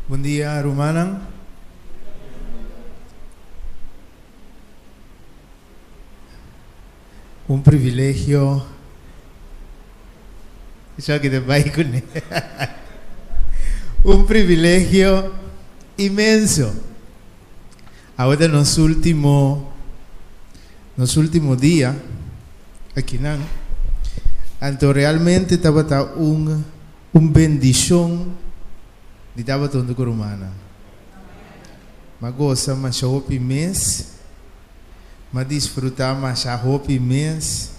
Buen día, Rumana. Un privilegio. Ya que te vayas con él. Un privilegio inmenso. Ahora nos último día aquí nan. Anto realmente estaba un bendición de estaba todo con Rumana. Magosa mas hopi mês. Mas desfrutar mas hopi mês.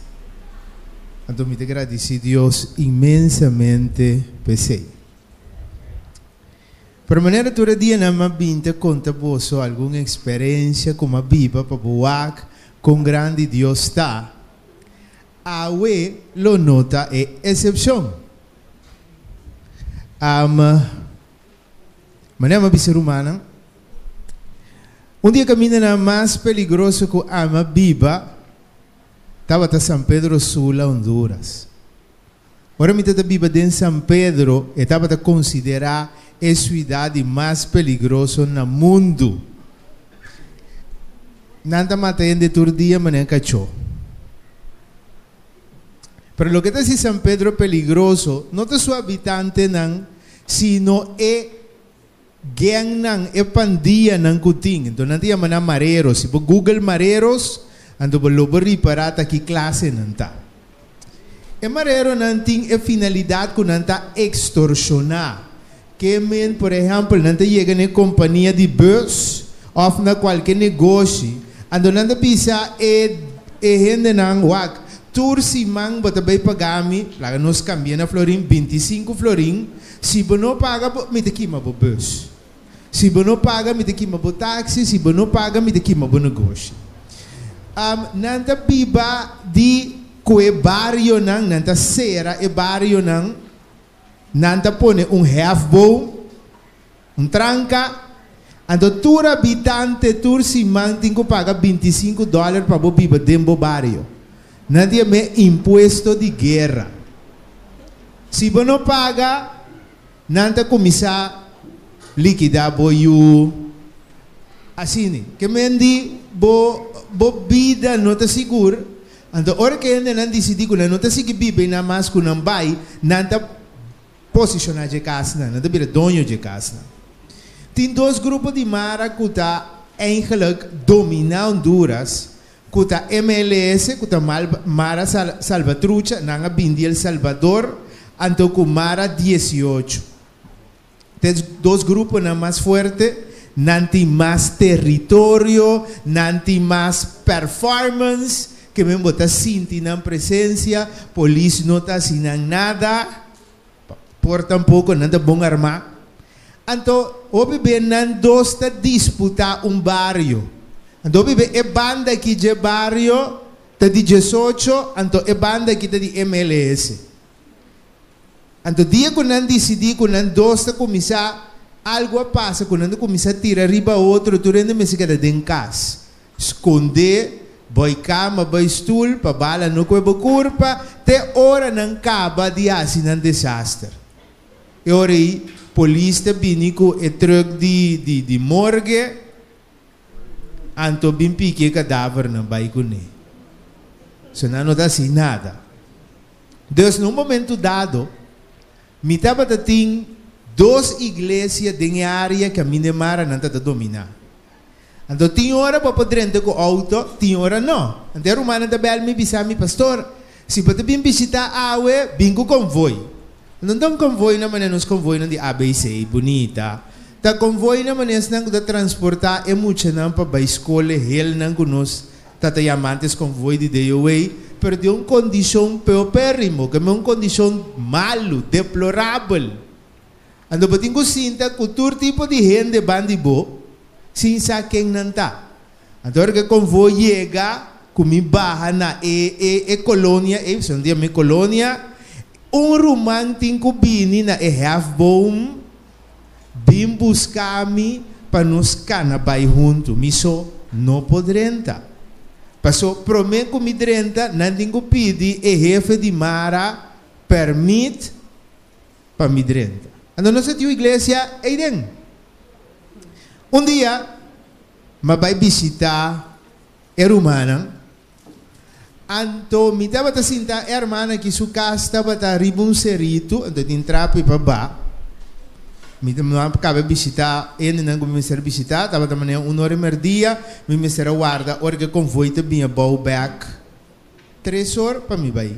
Então me agradeci a Deus imensamente pesei. Por maneira todo dia na minha vida conta você alguma experiência como a Bíblia para boar com grande Deus está. Awe lo nota é exceção. Maneira de ser humana. Um dia caminha na mais perigoso que a Bíblia. Estava em São Pedro Sula, Honduras. Ora, me a Bíblia de São Pedro estava a considerar a cidade mais perigosa no mundo. Nada mata de todo dia, mas não cachorro. Pero lo que está em São Pedro peligroso, não é só habitante, não, sino é gang, não, é pandilha, não, cuting. Então, não tem mareros. Se você Google mareros, ando bolobo riparata que classe não tá. E marero não tem a finalidade que não tá extorsionar. Que men, por exemplo, não tá chega na companhia de bus ou na qualquer negócio, ando não tá pisa e gente não wak. Tur si mang bota bem pagami, lá nos cambia na florim 25 florim. Se você não paga, me te queima bo bus. Se você não paga, me te queima bo táxi. Se você não paga, me te queima bo negócio. Nanta Bíblia di que barrio nanta sera e barrio nanta pone half bowl, tranca, ando tur habitante tur si man tingo paga $25 para bo Bíblia dembo barrio. Nanta me impuesto de guerra. Se você não paga, nanta começar liquidar boiu. Assim, que mendi bo vida não está segura. Então, hora que ainda não decidi que não está segura Bíblia na mais que não vai, não está posicionar de casa, não está vira dono de casa. Tem dois grupos de mara que está eigenlijk dominar Honduras, que está MLS, que está Mara Salvatrucha, não é Bindi El Salvador, então com Mara 18. Tem dois grupos não mais fortes. Nanti mais território, nanti mais performance, que me bota sinti na presença, polícia não está assinando nada, por tampouco não está bom armar. Então, o bebê não gosta de disputar barrio. Então, o bebê é banda aqui de barrio, está de 18, então é banda aqui de MLS. Então, dia que não decidi que não gosta de começar algo passa quando começa a tirar riba outro, tu ainda me se queda dentro de casa. Esconder, vai cama, vai stool, para bala no corpo curva, até hora não acaba de assinar desastre. E ora aí, polícia binico e truck de morgue, anto bim pique cadáver não vai com ele. Isso não dá assim nada. Deus, num momento dado, me estava tem duas igrejas de área que a minha mara não está dominar. Então, tem hora para poder entrar com o auto, tem hora não. Então, a romana também me disse, pastor, se você vir visitar a Aue, vem com convoio. Não tem convoio na maneira nos convoio de ABC, bonita. Tá convoio na maneira não de transportar é muito não para a escola, ele não conosco, tá chamantes convoio de DOA, pero de uma condição paupérrimo, que é uma condição malo, deplorável. Ando bating ko sinta kultur tipo de gente bandibo sinsa quem não tá. Então que convoy chega kumi baha na colônia, são dia me colônia, romantinho bini na half bom, bim buscar-me para nos canabai junto, miso não podrenta. Passou prometo me drenta, não tenho pedi jefe de mara permite para me drenta. Então, nossa tia igreja é idem. Un dia, vai visitar a irmã. Anto, mi estava a sentar a irmã que sua casa estava a ribuncerito, então entrar para baixo. Me acaba de visitar, ele não me ser visitar, estava de manhã 1h30, me ser a guarda, hora que convoio também a bow back, 3 horas para me vai.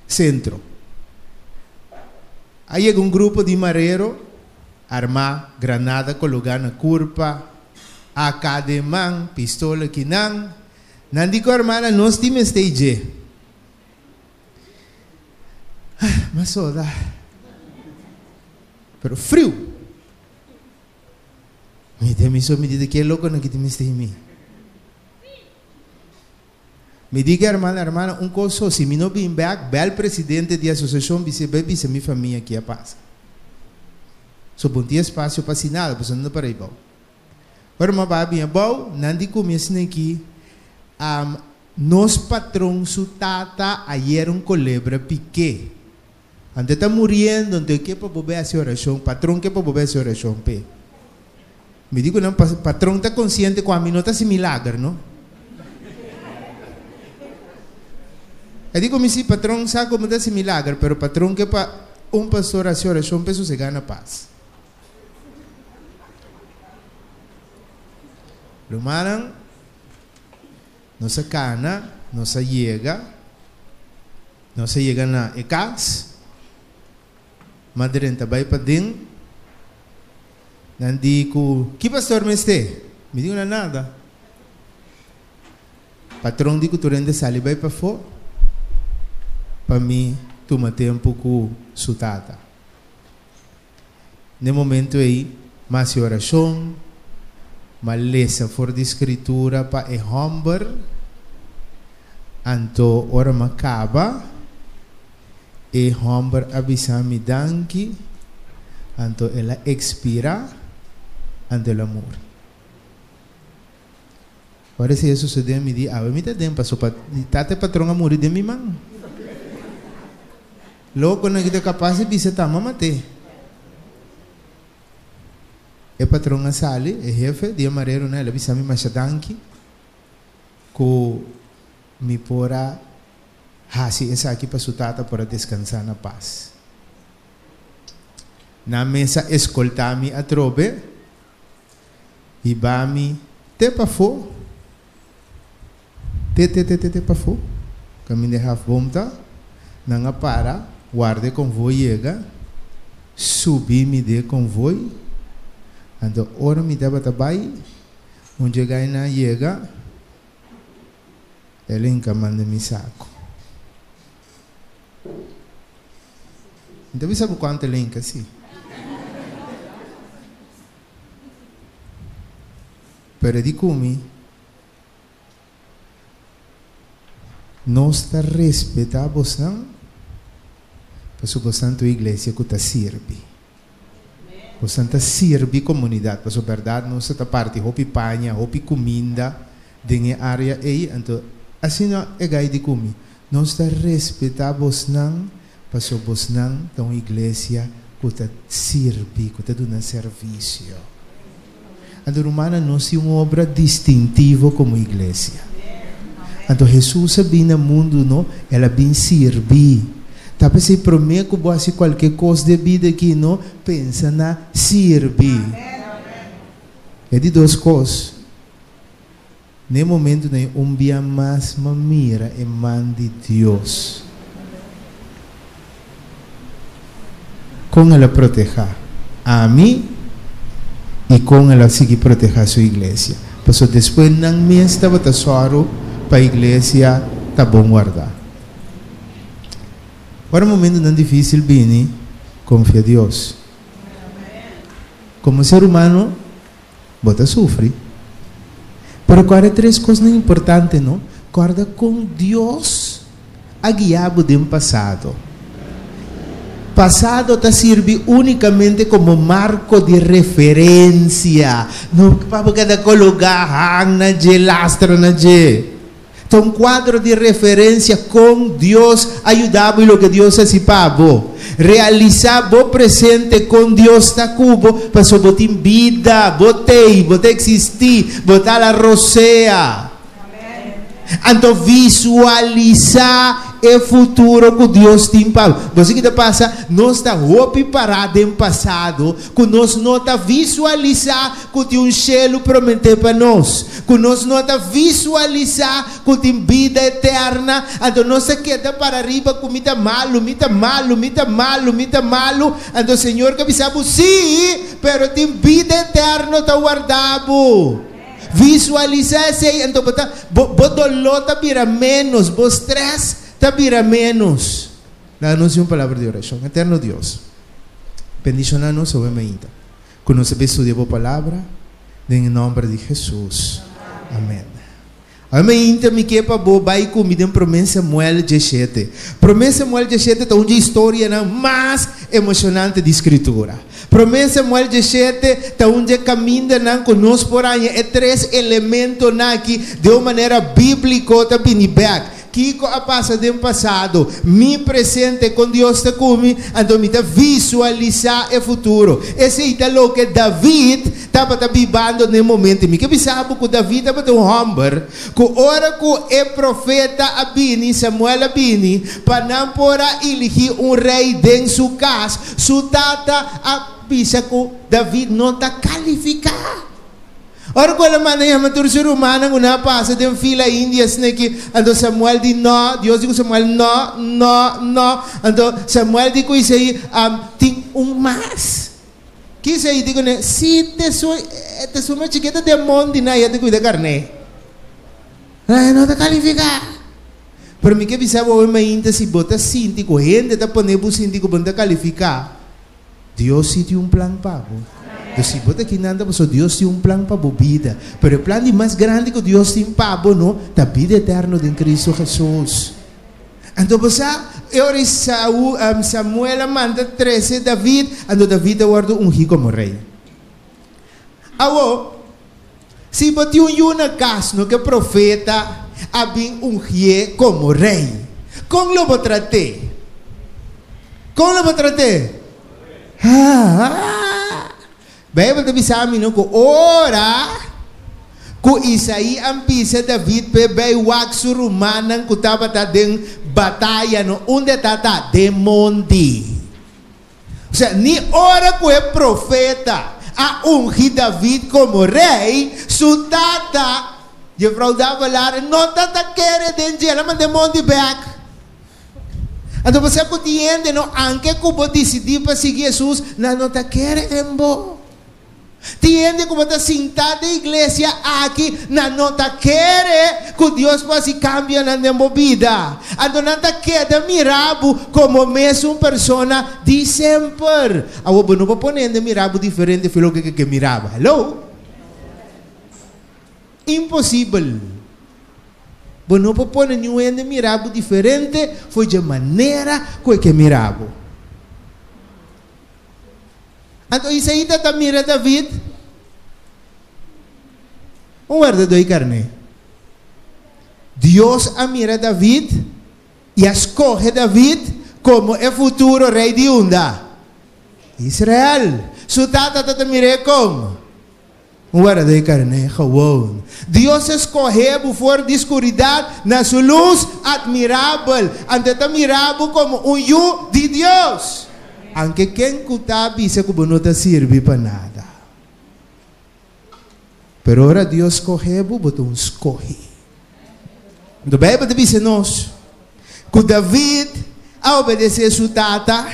Centro. Aí é grupo de mareiro, armar, granada, colocar na curva, AK de man, pistola que não. Não digo, irmã, nós temos stage. Mas só dá. Pero frio. Me diz que é louco não que te miste em mim. Me diga, irmã, coisa, se me não vem back, bel presidente da associação, vice minha família aqui a passa. So, bom dia espaço para assinar, você não para aí, bom. Irmã, babi, bom, não digo começo aqui, nos patrão, su tata, ayer colebra piqué. Ante está morrendo, ante que para bober essa oração, patrão que para bober essa oração, pe. Me digo não, patrão está consciente com a mim não está se milagre, não? Eu digo me se patrão sabe como está se milagre, pero patrão que para pastor essa oração, peso se gana paz. Lumaran, nossa cana, nossa chega na ECAS. Madrenta vai para dentro. Nandico, que pastor me este? Me digo nada. Patrão digo tu rende sali vai para fora. Para mim, toma tempo com sutata. No momento aí, mais oração, maleza fora de escritura para e homber. Anto ora macaba. E homber avisami danki, anto ela expira, ante el amor. Agora se isso sucede me diz, me dá tempo para tate patrão a morrer de minha mãe. Logo não é capaz de visitar mamate. E patrão a sali, e jefe de amareiro né, ela avisami machadanki, que me pora hasi essa aqui para sutata para descansar na paz. Na mesa escoltami a trobe e bami te pa fo te pa fo caminho de half bomta nanga para guarde convoy chega subi me de convoy ando ora me dava tabai onde chegar na chega ele encamanda mi saco. Então, sabe quanto link assim? Pero di come nós respeitamos não? Porque você tua igreja que está sirve. Você está sirve comunidade. Porque verdade nós está parte hopi panha, hopi comida dentro área aí. Então assim não é gai de come. Nós respeitamos não? Porque você não é uma igreja que está sirve, que está dando serviço. A romana não é uma obra distintiva como igreja. Então Jesus veio no mundo, não? Ela vem servir. Talvez se promete que você qualquer coisa de vida aqui, não? Pensa na servir. É de duas coisas. No momento, um dia mais mira em mão de Deus. Com ela proteger a mim e com ela seguir proteger a sua igreja. Porque depois não me estava tesouro para a igreja tá bom guardar. Agora um momento não difícil bem, confia em Deus. Como ser humano, você sofre. Mas agora 3 coisas importantes, não? Guarda com Deus a guiar o tempo passado. Passado te serve unicamente como marco de referência. Não para cada colocar na je lastra na je. Então, quadro de referência com Deus ajudava o que Deus antecipava. realizar o presente com Deus está cubo, para só botar vida, botar existir, botar a rocea. Então visualizar o futuro que Deus tem para você. Que passa, nós está parado em passado, que nós não está visualizar que tem um cielo prometido para nós, que nós não está visualizar que tem vida eterna. Então nós queda para arriba com mita malo. Então Senhor que sabe sim, pero tem vida eterna está guardado. Visualizar-se, então dolor está vira menos, o estresse está vira menos. Dá-nos uma palavra de oração. Eterno Deus, bendicionar-nos obviamente, que nós estudemos a palavra, em nome de Jesus. Amém. Amém. Me quepa vai comida em promessa Samuel 17. Promessa Samuel 17 é uma história mais emocionante da escritura. Promessa Samuel 17 é um caminho que nós por aí é 3 elementos aqui de uma maneira bíblica também back. Kiko a passa do passado, me presente com Deus está comigo, então me visualizar o futuro. Esse é o que David estava vivendo no momento. Me que sabe que David estava um homem, que ora que é profeta abini, Samuel abini, para não poder elegir um rei dentro de sua casa, sua tata avisa que David não está qualificado. Ora quella maneira matur ser humana una passa de fila índias que ando Samuel di no, Deus digo Samuel no, ando Samuel digo isso aí tem mais. Que isso aí digo né, se te suma chiquita de monte na ia de cuida carne. Não te qualificar. Para mim que bisa o ainda se bota sinti com gente tá poner sinti com banda qualificar. Deus sim tem um plano pago. Deus se bota aqui nada, mas Deus tem um plano para a vida. Pero o plano mais grande que Deus tem para não, a vida eterna em Cristo Jesus. Então você, Samuel manda 13 David, então David guarda ungido como rei. Agora, se você uma casa no que profeta havia ungido como rei, como lo tratei? Como lo tratei? Bíblia te bisa amin ko ora ko Isaí ampisa David bebei wak surumanan ko tabata den batalha no onde tata de monte. O sea, ni ora ko é profeta a ungir David como rei, su tata je vrouw dava não tata quer den mas de monte back. Então você pode entender, não, anche como decidir para seguir Jesus, não está querendo embo. Tiende como está sentado na igreja aqui, não está querendo que Deus possa cambiar na minha vida. Então não está querendo mirabo como mesmo persona de sempre. Agora não vou poner mirabo diferente do que mirava. Hello? Impossível. Não vou poner nenhum mirabo diferente, foi de maneira que mirabo. Então Isaí está mira David. Guarda dois carne. Deus mira David e escolhe David como o futuro rei de Unda. Israel. Su tata mira como. Guarda dois carne. Deus escolheu fora de escuridade na sua luz admirável. Ante admirável como yu de Deus. Anche quem cutabi se que não te serve para nada. Pero ora Deus escolheu, botou escolhe. Então a Bíblia diz nós que David a obedecer sua tata,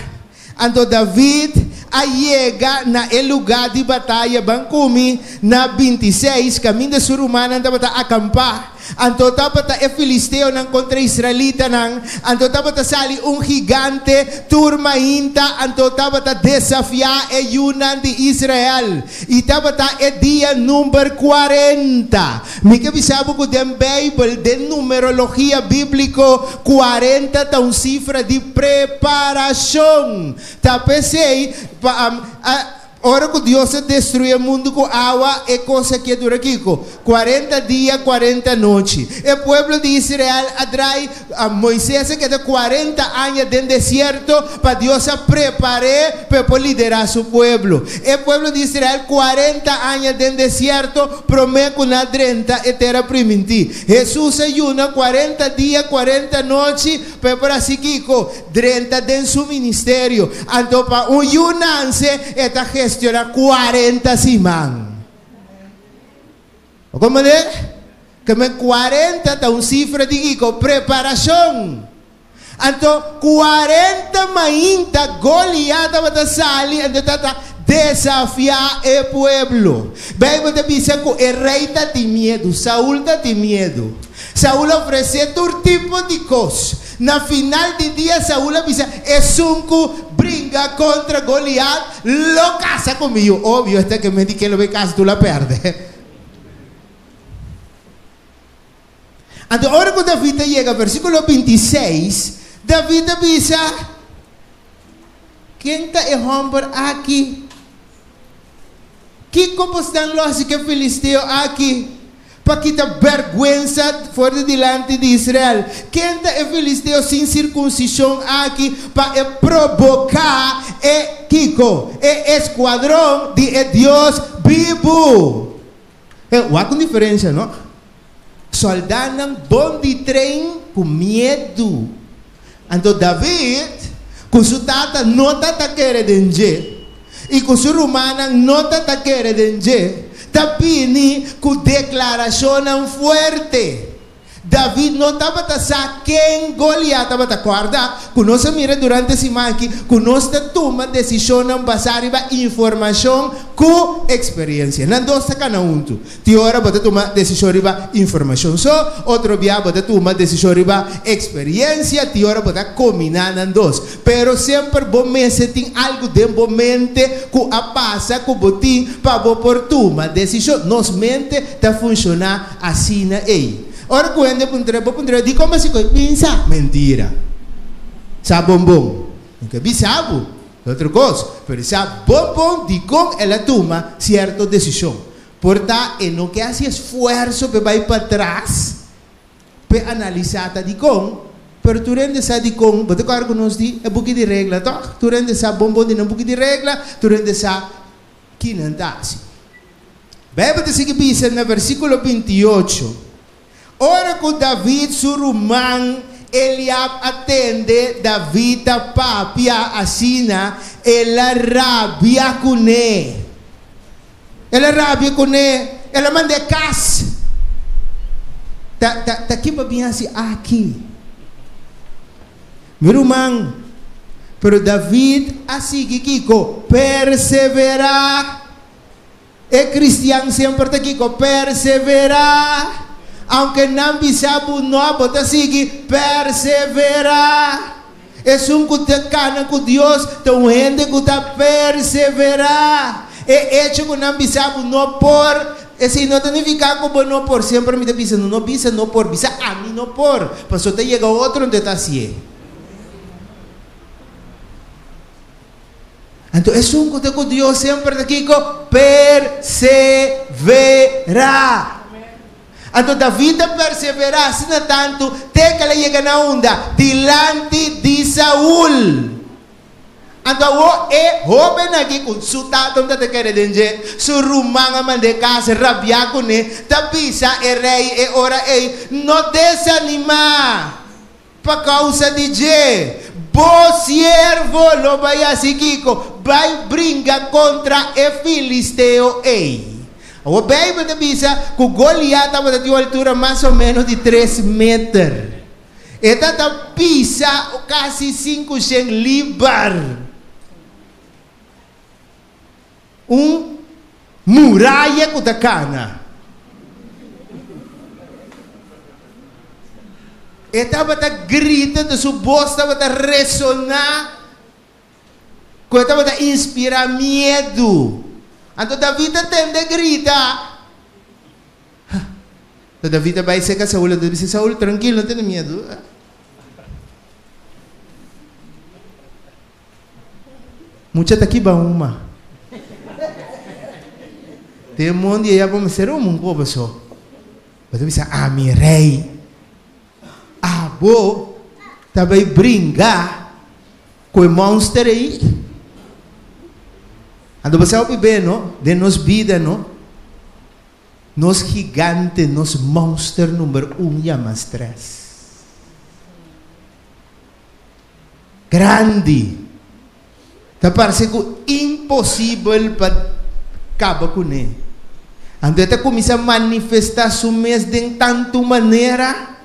então David a chega na lugar de batalha Bancumi na 26 caminho de Surumana anda para acampar. Anto tapata e filisteo nang contra israelita nang anto tapata sali gigante turma inta anto tapata desafia e yunan de Israel e tapata e dia number 40. Mi que bisabo ko den Bible den numerologia bíblico 40 ta un cifra de preparação. Tapesei Ahora que Dios destruye el mundo con agua, es cosa que dura aquí, 40 días, 40 noches. El pueblo de Israel atrae a Moisés que de 40 años en el desierto para Dios a preparar para liderar su pueblo. El pueblo de Israel 40 años en el desierto promete una 30 eterna primitiva. Jesús ayuna 40 días, 40 noches para así que 30 en su ministerio. Entonces para un yunance esta gestiona 40 simán. ¿Cómo es? Que me 40 está un cifra de preparación. Entonces 40 mainta Goliat va a salir entonces desafiar el pueblo. Bíblia te dice que el rey está de miedo, Saúl está de miedo. Saúl ofrece todo tipo de cosas. Na final de día Saúl dice, es un brinca contra Goliat, lo casa conmigo. Obvio, este que me dice que lo ve casa, tú la pierdes. Entonces, ahora cuando David llega al versículo 26, David dice, ¿quién está el hombre aquí? ¿Qué como están los así que filisteos aquí? Para quitar vergüenza fuera delante de Israel. ¿Quién está el filisteo sin circuncisión aquí para provocar el escuadrón de Dios vivo? Hay una diferencia, ¿no? Soldados bom de tren con miedo. Entonces David, con su tata, no está querendo danger. Y con su romana, no está querendo danger. Tapini com declaração forte. David não estava a saber quem Goliat estava a acordar. Que nós mira durante esse aqui, que nós toma decisão baseada em informação com experiência. Não dois cada um. Ti hora você toma decisão riba informação só, outro dia você toma decisão riba experiência. Ti hora você combinar nas dois. Pero sempre bom mês tem algo de bom mente que a passa que botim para por toma decisão. Nos mente está funcionar assim na ei. Ora quando puntre di come si pensa mentira. Sa bombom. Nunca vi sabo. Outra coisa, pero sa bombom di com ela toma certa decisão. Porta e não que hace esforço para ir para trás para analisar di com, pero tu rende sa di com, bote cargo nos di é buque de regra, tá? Tu rende sa bombom di não buque de regra, tu rende sa que não tá assim. Bíblia te sigue dizendo no versículo 28. Ora com David surumang Eliab atende David a papia assina ela rabia com ele. Ela rabia com ele. Ela manda cas. Tá aqui para bem assim aqui. Meu irmão, pero David assim que perseverar. É cristiano sempre está aqui perseverar. Aunque não bisabo não bota seguir perseverar. É um cutecana com Deus, então gente que está perseverar. É hecho que não bisabo não por. Esse não significa que não por sempre me bisa não bisa não por bisa a mim não por. Pastor te chega outro onde está assim. Então é um cutecana com Deus sempre aqui com perseverar. Então David perseverar, se não tanto, até que ela chega na onda, delante de Saúl. Então, é jovem aqui com su tato, não te quer dizer, su rumanga mande casa, rabia com ele, tapisa, é rei, é ora, é, não desanimar, por causa de Jé. Bo siervo lo vai a seguir, vai brincar contra o filisteu, ei. O Bíblia te diz que Goliat estava a uma altura mais ou menos de 3 metros. Esta pisa quase 500 libras. Muralha que está cana. Estava a gritar, de sua voz estava a ressonar. Estava a inspirar medo. Então David tende grita. Então David vai ser com Saúl. Ele diz: Saúl, tranquilo, não tenha medo. Muita tá aqui uma. tem mundo e já vamos ser um pouco só. Mas você mi rei. Bo, também brincar com o monstro aí. Ando você ouve bem, não? De nos vida, não? Nos gigante, nos monster número 1 e mais 3. Grande. Tá parece que impossível para acabar com ele. Ando até começa a manifestar seu mês de tanta maneira.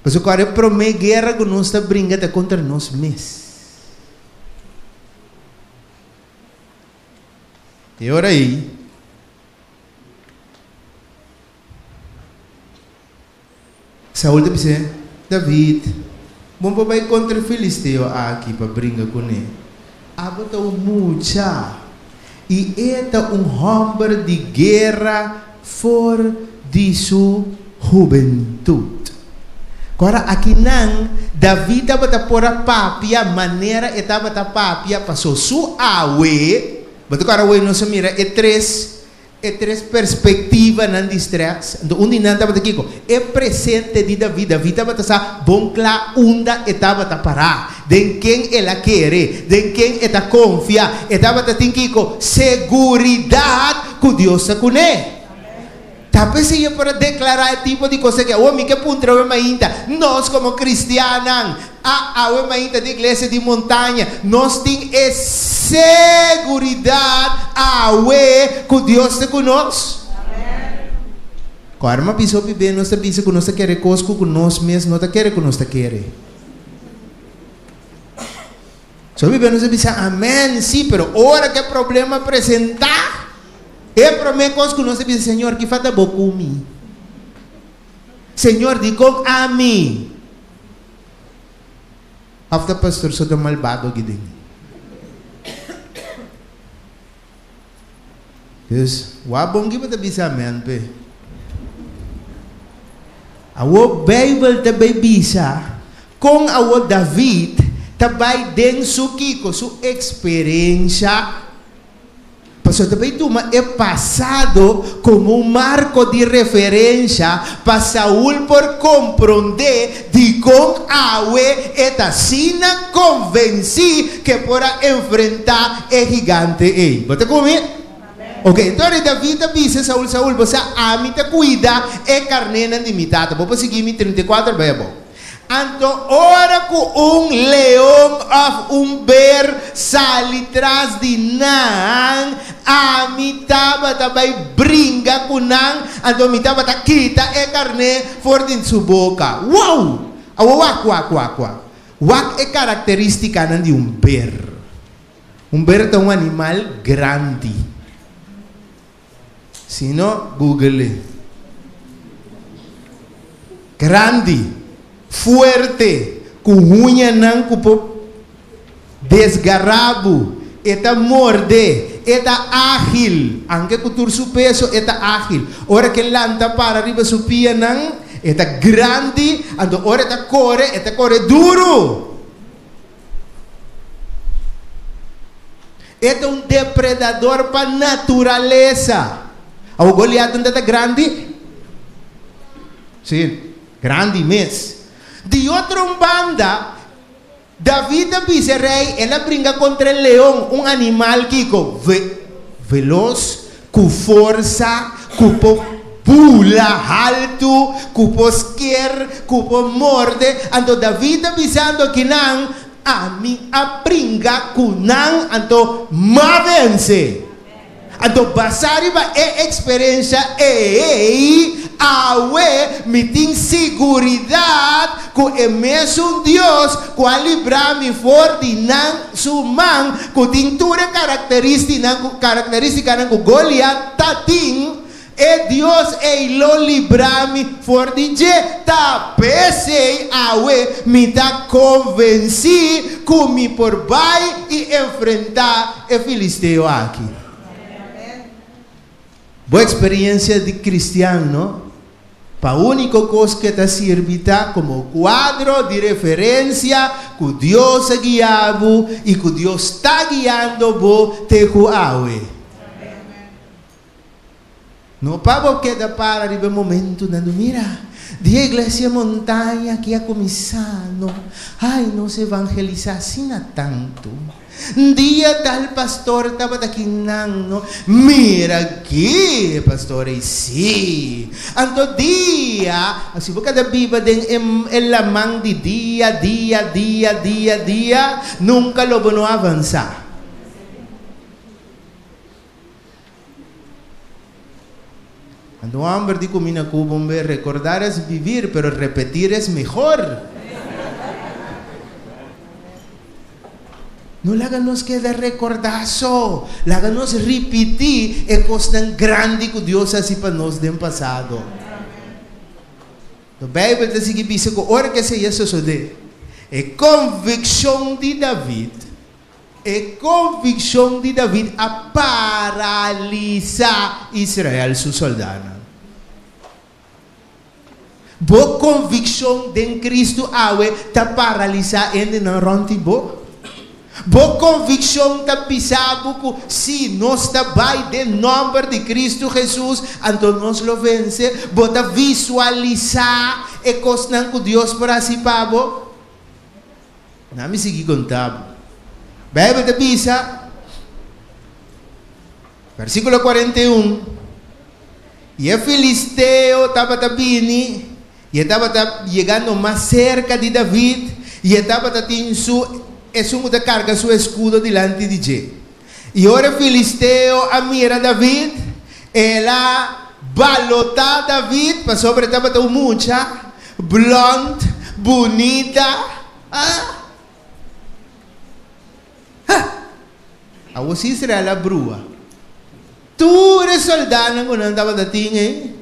Mas o cara promete guerra que nós está brincando contra nós mesmos. E ora aí, Saúl disse, David, vamos para contra o filisteu aqui para brincar com ele. Abata mucha. E eta homem de guerra for de sua juventude. Agora, aqui não, David estava por a papia, maneira estava a papia, passou sua awe, mas agora awe não se mira, é três perspectivas não distrax. Então, onde não estava aqui, é presente de David estava a bom clá, onda estava a parar, de quem ela quer, de quem ela confia, estava a ter seguridade que Deus se conhece. Talvez seja para declarar o tipo de coisa que o homem que punta o ainda. Nós como cristianos, a ainda de igreja de montanha, nós temos seguridade que Deus está conosco. Agora, uma pessoa bem, nós pensa que nós queremos coisas que nós mesmos não queremos que nós queremos. Só bem, nós pensa, amém, sim, pero hora que o problema apresentar, é para mim coisa que nós dizemos, Senhor, que falta pouco mim. Senhor, digo a mim. After pastor, sou do malvado aqui dentro. Yes, wabong que você bisa amém, pe. Awo Bible também bisa, com awo David também den su kiko, su experiência. Pastor, também é passado como um marco de referência para Saúl por compreender de como Awe está sina convenci que para enfrentar o gigante. Você comigo? Ok, então David disse Saúl, você a mim te cuida e carne não limitada. Vou seguir me 34 bebo. Anto ora com leão ou bear sali tras de nan, a mitaba também brinca com nan, anto mitaba ta quita e carne for din sua boca. Uau! Wak é característica de bear. Bear é animal grande. Se não, Google. Grande. Fuerte, com unha não cupo desgarrado, eta morde, eta ágil, aunque cultura su peso, eta ágil. Ora que lanta para arriba su pia não, eta grande, ando ora eta corre duro. Eta depredador para natureza. O Goliat não está grande? Sim, grande mesmo. De outra banda, David dice rei, ela brinca contra o leão, animal que veloz, com força, com pula alto, com esquer, com morde. Então David avisando que não, a mim a brinca com não, então vence. Então basariba é experiência me tem seguridade que é mesmo Deus que livrar-me for de não sumang que tem toda característica que Goliat tem é Deus lo livrar-me for de tá pensei me tá convenci que me por vai e enfrentar o filisteu aqui. Boa experiência de cristiano, para a única coisa que te serve como quadro de referência que Deus é guiado e que Deus está guiando você te cuaue. No pavo queda para arriba momento, dando, mira, de iglesia montaña que ha começado, ai, nos evangelizar assim tanto. Dia tal pastor estava daqui não, mira aqui, pastor, e sim. Anto dia, assim por cada Bíblia em la mão de dia, nunca logo não avançar. Anto hombre de comina cubombe, recordar es vivir, pero repetir es mejor. No láganos queda recordazo, láganos repetir e cosas grande que Dios así para nos den pasado. A Bíblia diz que dice que ora que se isso de convicção de David, a paralisar Israel, su soldado. Boa convicção de Cristo awe ta paralisar ele não rontibo. Boa convicção ta pisar buco se nós ta vai de nome de Cristo Jesus, então nós lo vence. Bota visualizar e coisas que Deus para si pabo. Não me segui contar. Bíblia te pisa, versículo 41. E o filisteo estava vindo. Y estaba llegando más cerca de David y estaba teniendo su carga su escudo delante de él. Y ahora filisteo a mira David, él balota David, para sobre estaba mucha, blonde, bonita. A vos Israel la brua. Tú eres soldado cuando andaba de ti,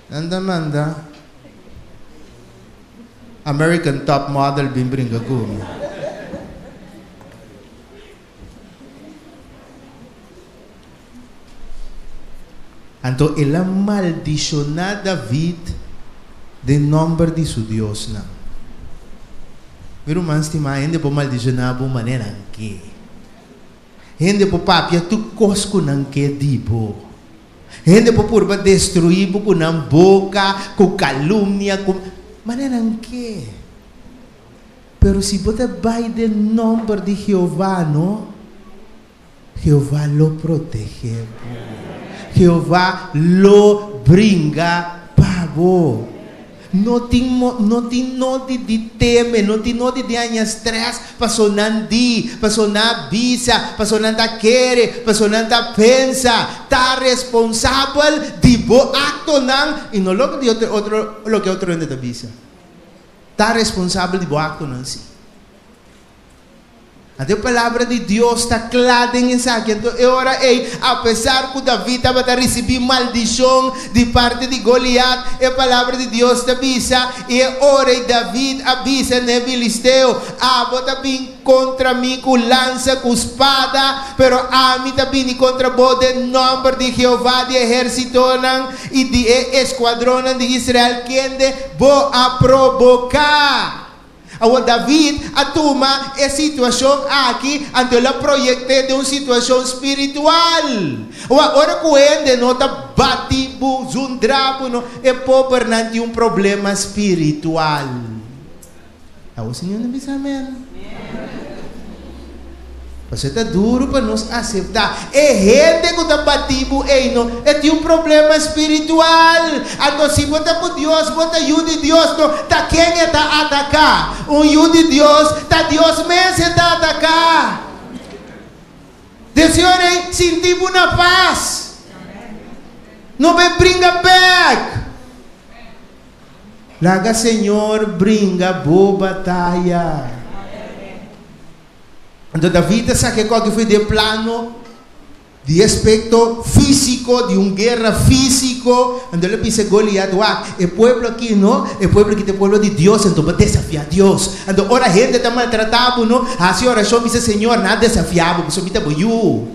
manda. American top model bimbringa ko. Anto ela maldicionou David de nome de su Dios na. Pero mas ti ma hindi po maldicionar po maneira que. Hindi po papia tu cosco nang que dibo. Hindi po purba destruir po nang boca, com calúnia, com maneira que. Pero se você vai de nome de Jeová, não? Jeová lo protege. Jeová lo brinca pavo. Não tem de teme, não tem de ganhar stress, passou não di, passou não visa, passou não tá querer, passou não tá pensa, tá responsável de bo acto não, e não lo que outro ainda tá visa. Tá responsável de bo acto não sim. A palavra de Deus está clara em isso aqui. Então, agora, apesar que David estava a receber maldição de parte de Goliat, a palavra de Deus te avisa, e ora David avisa no filisteu, bota bem contra mim com lança, com espada, pero a mim também contra vos de nome de Jeová de exército e de esquadrão de Israel, quem de vou a provocar. Agora David atuma a situação aqui ante o projeto de uma situação espiritual. Agora com ele não está batido, zundrabo, não é pobre nante um problema espiritual. O Senhor não diz amém. Você está duro para nos aceitar. É gente que está batido, não é um problema espiritual. Então, se você com Deus, você ajuda Deus, não está quem está a atacar. Ajuda Deus, está Deus mesmo está a atacar. Deus, Senhor, sentimos uma paz. Não me brinca back. Laga, Senhor, brinca boa batalha. Então David sabe que foi de plano de aspecto físico, de uma guerra físico. Então ele disse Goliat, o pueblo aqui, não? O pueblo aqui é o pueblo de Deus, então vai desafiar Deus. Então ora a gente está maltratada, não? A senhora só disse, Senhor, nada desafiável, só me está boiú.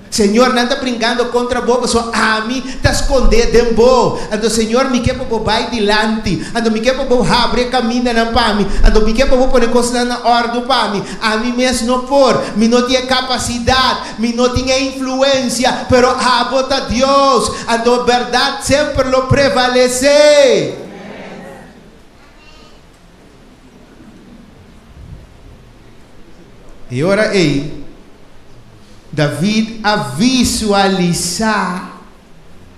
Senhor, não está brincando contra bobo, só a mim está escondendo de bo. Então, Senhor, me quer para vai dilante. Então, me quer para abrir caminho na para mim. Então, me quer para pôr coisa na ordem para mim. A mim mesmo não por, me não tinha capacidade, me não tinha influência, pero a bota Deus. Então, a verdade sempre lo prevalece. E ora aí, David a visualizar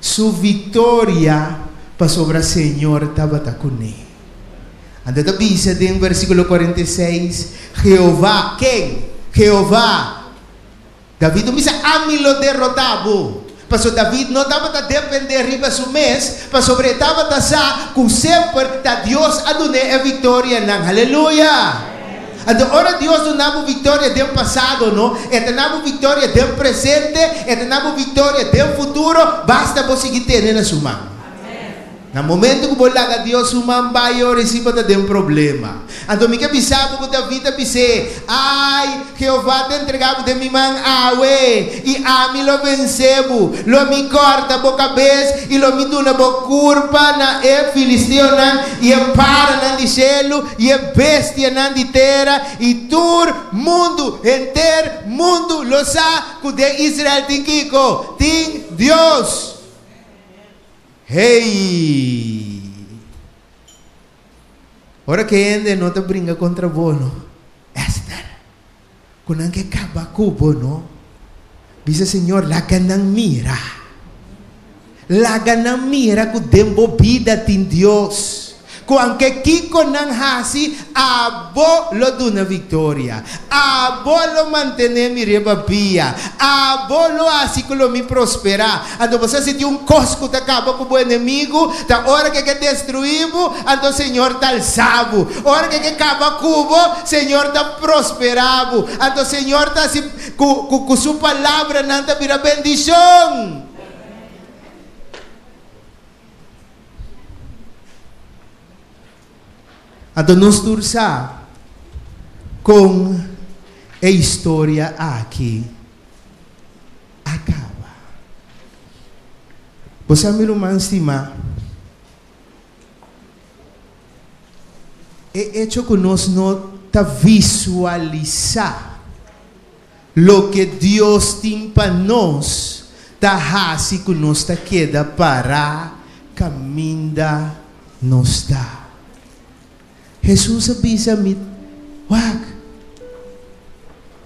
sua vitória para sobre o Senhor estava com ele. Anda diz em versículo 46, Jeová, quem? Jeová. David diz, a mim lo derrotado. Pastor David não estava a depender riba su mês, para sobre estava a sa com sempre da Deus a donar a vitória na aleluia. Agora Deus não dá vitória do passado, não? Ele dá vitória do presente, ele dá vitória do futuro. Basta você seguir tendo na sua mão. No momento que você laga Deus sua mão, vai ou receba de um problema. Então, me que pensava que David disse, ai, Jeová te entregava de minha mão, e a mim lo vencebo, lo me corta a cabeça, e lo me dá uma curva na filisteu, e para na céu, e bestia na terra, e todo mundo, inteiro mundo, lo sabe que de Israel tem Kiko, tem Deus. Hey! Ora que ainda não te brinca contra bono, Esther, quando ang acaba cubo, no? Dice Senhor, lagan mira que dembo vida tin Deus. Kung que kiko nang hasi, abo lo duna victoria, abo lo mantene mi rebabia, abo lo asi ko lo mi prospera. Ando você se tem cosco ta acaba com o inimigo, ta hora que destruímo, ando Senhor tal sabo, hora que acaba cubo, Senhor ta prosperabo, ando Senhor ta si com sua palavra nanta vira bendição. Então, nós tursa com a história aqui acaba. Você me irmã estima, é hecho que nós não está visualizar lo que Deus tem para nós, tá assim que nós está queda para caminhar nós está. Jesus avisa me, wag,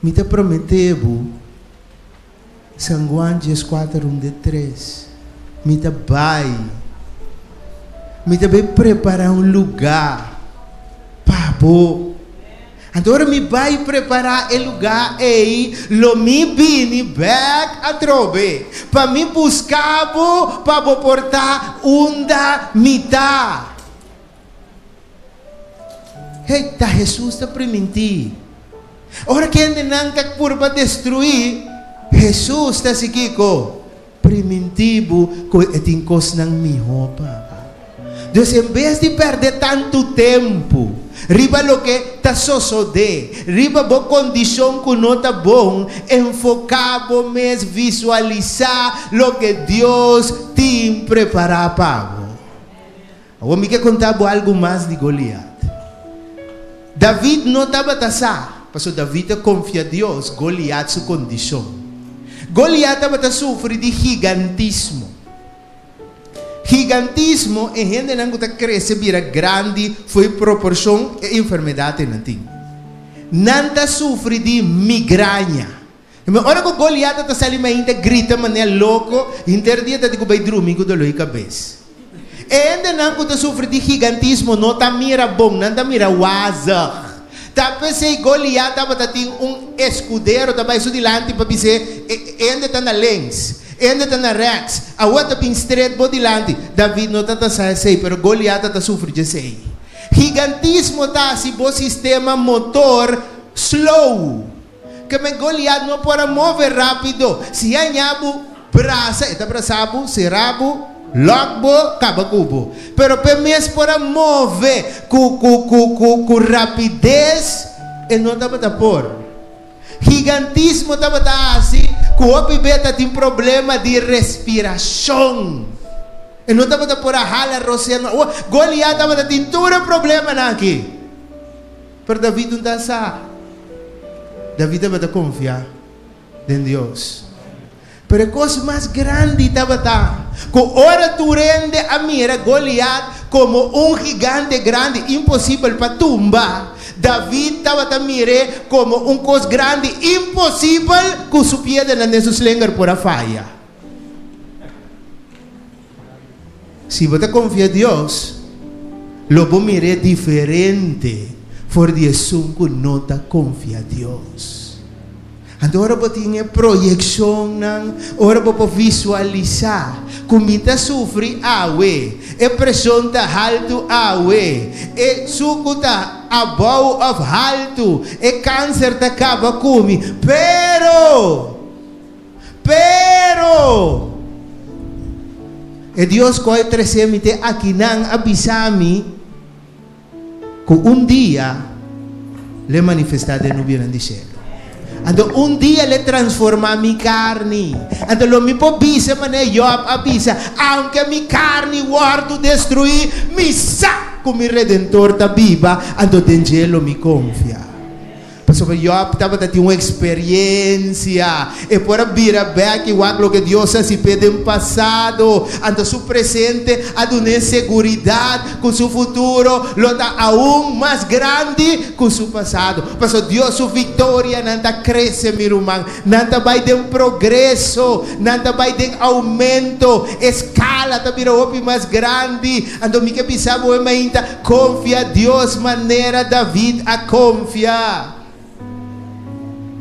me te prometeu, São Juan 4:3, me te vai preparar um lugar, pabo. Agora me vai preparar o lugar e lo me vini back a trove, para me buscar, para portar unda mitad. Hey, ta Jesus está permitir. Ora que ainda não quer por destruir, Jesus está seguindo primitivo com etin cos nang mi roupa. Deus, em vez de perder tanto tempo, riba lo que ta sosode, riba bo condição que não tá bom, enfocado mes visualizar lo que Deus tem preparado para. Eu me quer contar algo mais de Goliat. David não estava tassar, porque David confia em Deus, Goliat sua condição. Goliat estava a sofrer de gigantismo. Gigantismo é gente que está crescendo, vira grande, foi proporção e enfermidade não tem. Não está sofre de migraña. Ora que Goliat está saindo ainda grita maneira louco, interdia está com dormir com dor de cabeça. E ainda não está sofre de gigantismo, não está mira bom, não está mira wazah. Tapos se Goliat estava tendo escudeiro, estava isso delante para dizer, ainda está na lens, ainda está na rex, a outra pin straight por delante. David não está assim, pero Goliat está sofrendo assim. Gigantismo está assim, bom sistema motor slow. Que Goliat não pode mover rápido. Se há braça, está braçado, serabo, logo, cabacubo. Pero permite para mover com rapidez e não dá para pôr. Gigantismo dá para assim, Kuopi beta tem problema de respiração. E não estava por a hala rociando. Goliat estava tem todo problema aqui. Pero David não está sa. David estava confiar em Deus. Pero a coisa mais grande estava tá. Com hora tu rende a mira Goliat como um gigante grande, impossível para tumbar. David estava a mirar como um coisa grande, impossível que su piedra não se slengar por a falha. Se você confia em Deus, lo vou mirar diferente, por isso que não confia em Deus. Então, ora você tem projeção, ora você visualizar, como está sofrendo awe, e pressão está alto awe, e suco está above of alto, e câncer está acaba comigo, pero, e Deus coi trecemite aqui não avisami, que dia le manifestate no grande cielo. Então dia le transforma mi carne. Então lo mi pobisa mane Job avisa, aunque mi carne guardo destruir, mi sa come redentor ta viva, então den cielo mi confia. Porque Job estava tendo uma experiência e por vir a ver que o que Deus se pede no passado, então seu presente a dar segurança com seu futuro, lo dá aún mais grande com seu passado. Porque Deus sua vitória não está crescendo, meu irmão, não está vai ter progresso, não está vai ter aumento, escala está virando mais grande. Então me que pensava ainda confia Deus maneira David a confiar.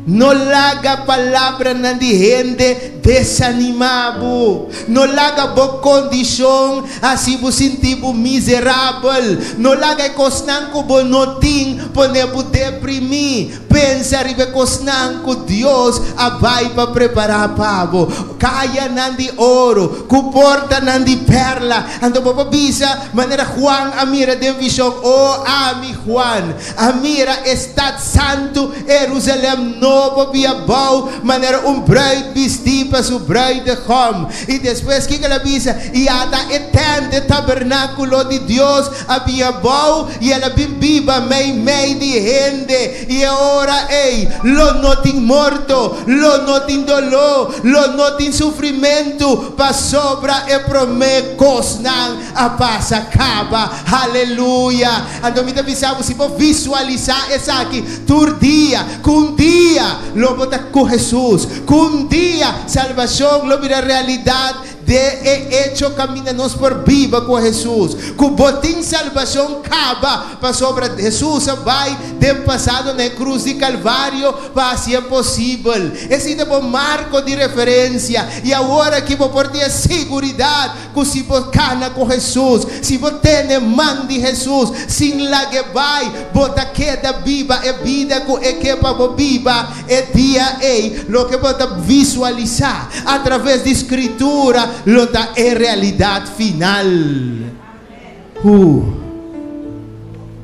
Não larga palavra na de gente desanimado. Não larga boa condição assim você sentir miserável. Não larga cosnan que você não tem para deprimir. Pensa ribe cosnan que Deus vai para preparar para você. Kaya nan de ouro, comporta nan de perla. Então você bisa maneira Juan amira de visão. Oh, ami Juan, amira estado santo Jerusalém novo via bom, maneira bruid vestir para sua bruid come. E depois que ela bisa, e ata etende tabernáculo de Deus havia bom, e ela viva meio de gente. E agora, ei, lo não tem morto, lo não tem dolor, lo não tem sofrimento, para sobra e promete cosnan a paz acaba. Aleluia. Então me avisava, se for visualizar isso aqui, todo dia, com dia, lo botar com Jesus, com dia, salvação, lo vira realidade. De hecho caminamos por viva com Jesus. Que botem salvação acaba para sobre Jesus vai de passado na cruz de Calvário para ser possível. Esse é o marco de referência. E agora que vou por ter segurança que se você cana com Jesus, se você tem mão de Jesus, sem lá que vai, bota queda viva é vida que é para viva é dia ei, lo que bota visualizar através de escritura. Lota é realidade final.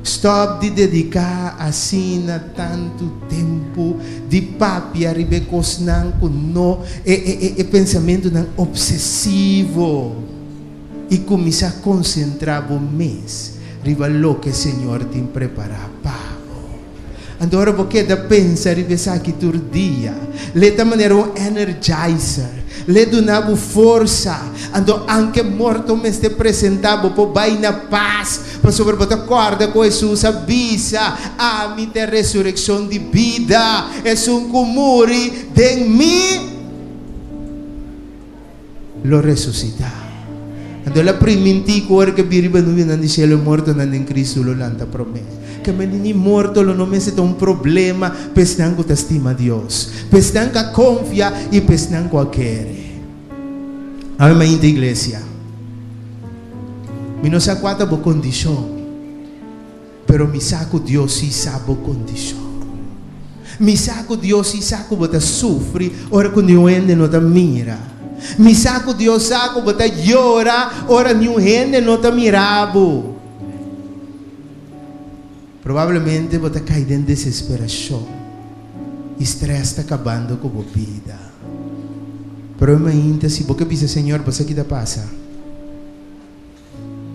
Stop de dedicar assim na tanto tempo de papi arriba cosnan com no e pensamento não obsessivo e começar a concentrar o mês riba lo que o Senhor tem preparado para. Agora você pensa riba aqui todo dia, leta maneira um energizer. Le donava força, então anche morto me se apresentava por vai na paz, para sobretudo acorda com Jesus avisa a minha ressurreição de vida, é comuri de mim lo ressuscitar. Então a primeira coisa que viriba no vindo de cielo morto não em Cristo lo lanta promessa. Que menino morto lo não me se um problema, pesnan que estima Deus, pesnan que confia e pesnan que quer. Amém, igreja. Me não sei qual é a condição, pero me saco Deus se sabe a condição. Me saco Deus se saco você sofre, ora quando eu ando não te mira. Me saco Deus saco você llora, ora nenhum gente não te mirava. Provavelmente você cai em desesperação. Estresse está acabando com a vida. Pero ainda, se você diz, Senhor, você que passa.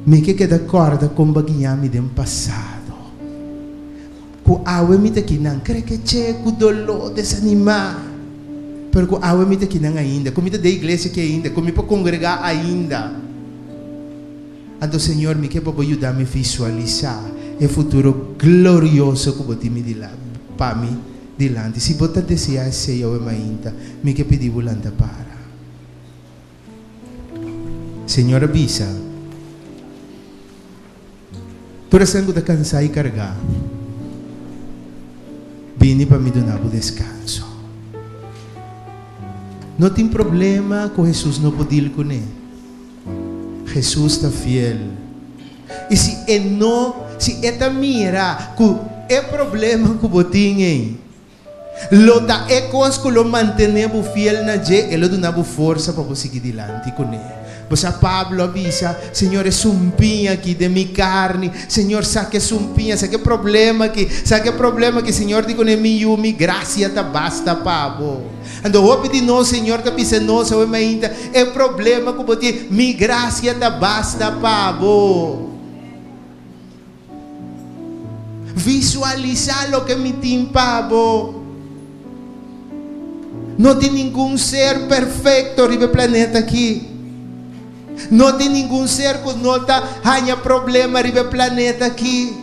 Me que queda corda com baguiame do passado. Com awe me que não crê que che com dolor desanimar. Pero com awe me que não ainda, comida da igreja que ainda, comi para congregar ainda. Então, Senhor, me que para ajudar me visualizar o futuro glorioso que você me dá para mim dilante. Se você desejar ser eu ainda, me que pedir volante para. Senhor, avisa. Para sangue da cansar e carregar. Vini para me dar o descanso. Não tem problema com Jesus, não pode ir com ele. Jesus está fiel. E se ele não, se ele mira com o problema que você tem, lo da é coisa que lo mantenemos fiel na je, ele dá força para você seguir adiante com ele. Você Pablo avisa, Senhor, é sumpinha aqui de minha carne. Senhor, sabe sumpinha, sabe problema aqui, Senhor, digo nem mi graça tá basta, Pablo. Ando hope de nós, Senhor, que pisa nós, ainda é problema que você, mi graça tá basta, Pablo. Visualizar lo que me tem, Pablo. Não tem nenhum ser perfeito no planeta aqui. Não tem nenhum ser que não tenha problema no planeta aqui.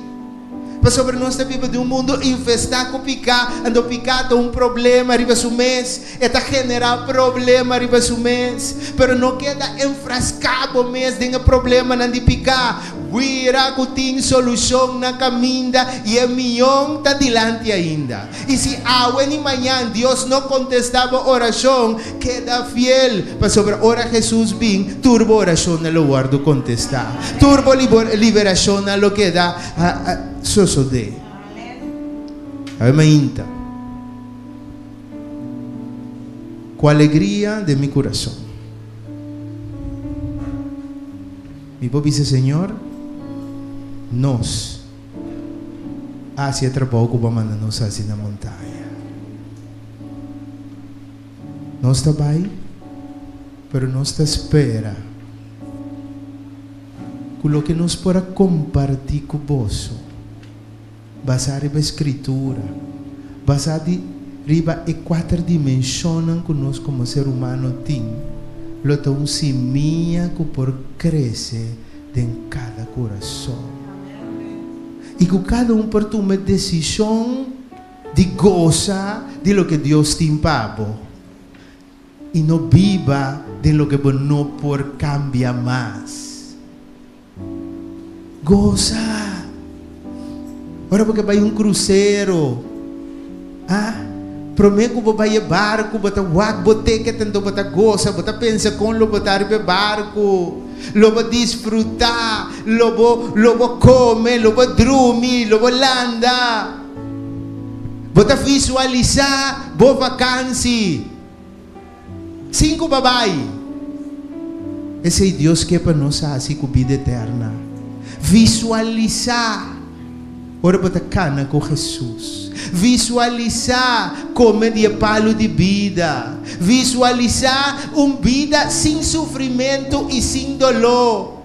Mas sobre nós vivemos de um mundo infestado com pecado. Ando pecado um problema arriba su mês. Está generando problema arriba su mês. Pero não queda enfrascado mês de problema não de pecado. Vira que tem solução na caminha e é melhor está dilante ainda. E se amanhã e manhã Deus não contestava a oração, queda fiel. Mas sobre a hora Jesus vem, turbo oração no lugar de contestar. Turbo liberação no lo que dá suceder. Amém. Com a alegria de meu coração. Me pode dizer, Senhor, nós hacia trabalho que vamos mandar nós assim na montanha. Nós está bem, pero nós está espera com o que nós podemos compartilhar com você, basado na escritura, basado em 4 dimensões que nós como ser humano temos, lo que um semeia que por crescer em cada coração. E que cada um por tomar decisão de gozar de lo que Deus tem para e não viva de lo que não por cambiar mais. Goza. Agora porque vai um cruzeiro, prometo que vai barco, bota boteca tanto bota goza, bota pensa com lo botar be barco. Lo vou desfrutar, lo vou comer, lo vou dormir, lo vou andar. Vou visualizar, vou vacância. 5 babai. Esse é Deus que é para nós assim com vida eterna. Visualizar. Ora bota cana com Jesus. Visualizar comer de palo de vida. Visualizar vida sem sofrimento e sem dolor.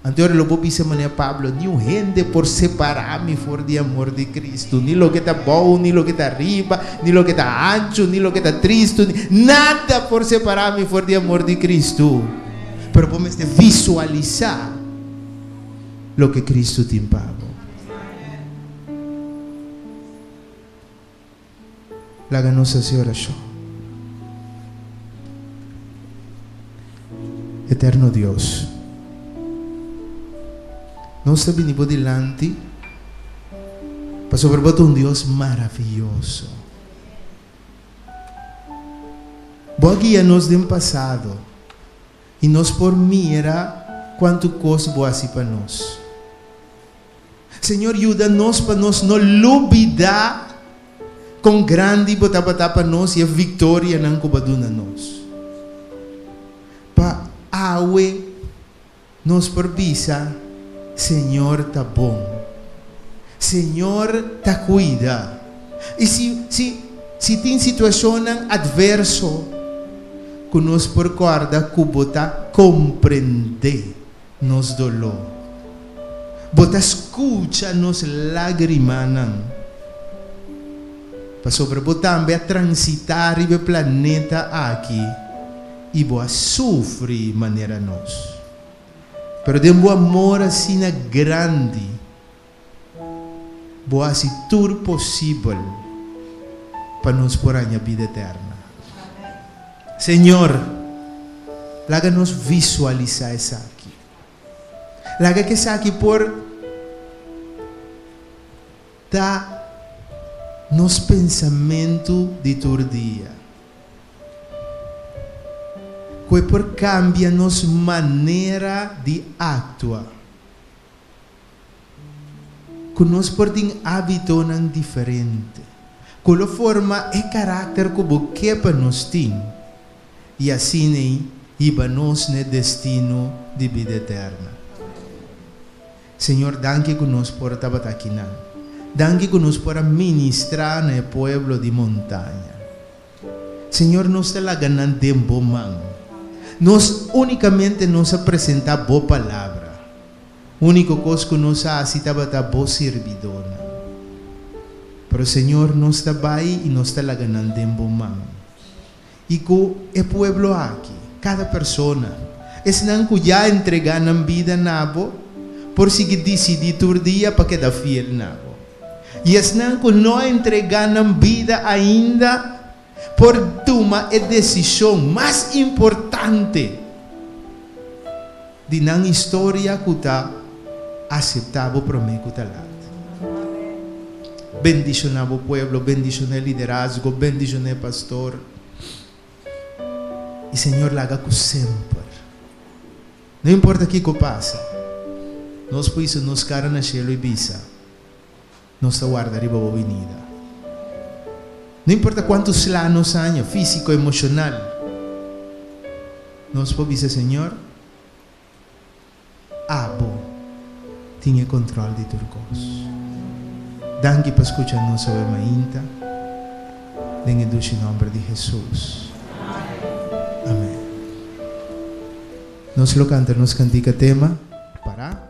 Anterior lo vou dizer mané Pablo, ni um gente por separar-me for de amor de Cristo, ni lo que está bom, ni lo que está riba, ni lo que está ancho, ni lo que está triste, nada por separar-me for de amor de Cristo. Pero vamos visualizar lo que Cristo tem pago. Láganos essa oração. Eterno Deus, nós estamos vindo delante para sobrevotar um Deus maravilhoso. Boa guia-nos do passado e nós por mira quanto coisa boa assim para nós. Senhor, ajuda-nos para nós não olvidar com grande botar para nós e a vitória não cobaduna nós. Para awe nos provisa, Senhor tá bom, Senhor tá cuida. E se tem situação adverso, que nos recorda que bota compreende nos dolor. Bota escucha nos lagrimanan. Para sobre também a transitar o planeta aqui e boa sofrer maneira nós. Pero de um amor assim grande, boa se tudo possível para nos por a vida eterna. Senhor, laga-nos visualizar isso aqui. Laga que isso aqui por tá nos pensamento de todo dia. Que por cambia nos maneira de actuar. Que nos por tem hábito não diferente. Que a forma e caráter que você para nos tem. E assim nem iba nos no destino de vida eterna. Senhor, danke que nos por estar aqui não. Danke que nos para ministrar no pueblo de montanha. Senhor, nos te la ganan tempo man. Nos unicamente nos apresenta boa palavra. Único coisa que nos hace tabata boa servidona. Pero Senhor, nos te vai e nos te la ganan tempo man. E que o pueblo aqui, cada persona, es não que já entregaram vida nabo, por si que decidi todo dia para que da fiel nabo. E as que não entregaram vida ainda por tomar a decisão mais importante de na história que está aceitável para mim que está lá. Bendicionar o pueblo, bendicionar o liderazgo, bendicionar o pastor. E Senhor, laga com sempre. Não importa o que passa. Nós por isso nos cara na cielo e bisa. Nos guarda riba a venida. Não importa quantos anos há, físico, emocional. Nós podemos dizer, Senhor, abo, tenha controle de tudo coisa. Danke para escuchar nossa mainta. Em o nome de Jesus. Amém. Nós lo canta, nos cantica tema para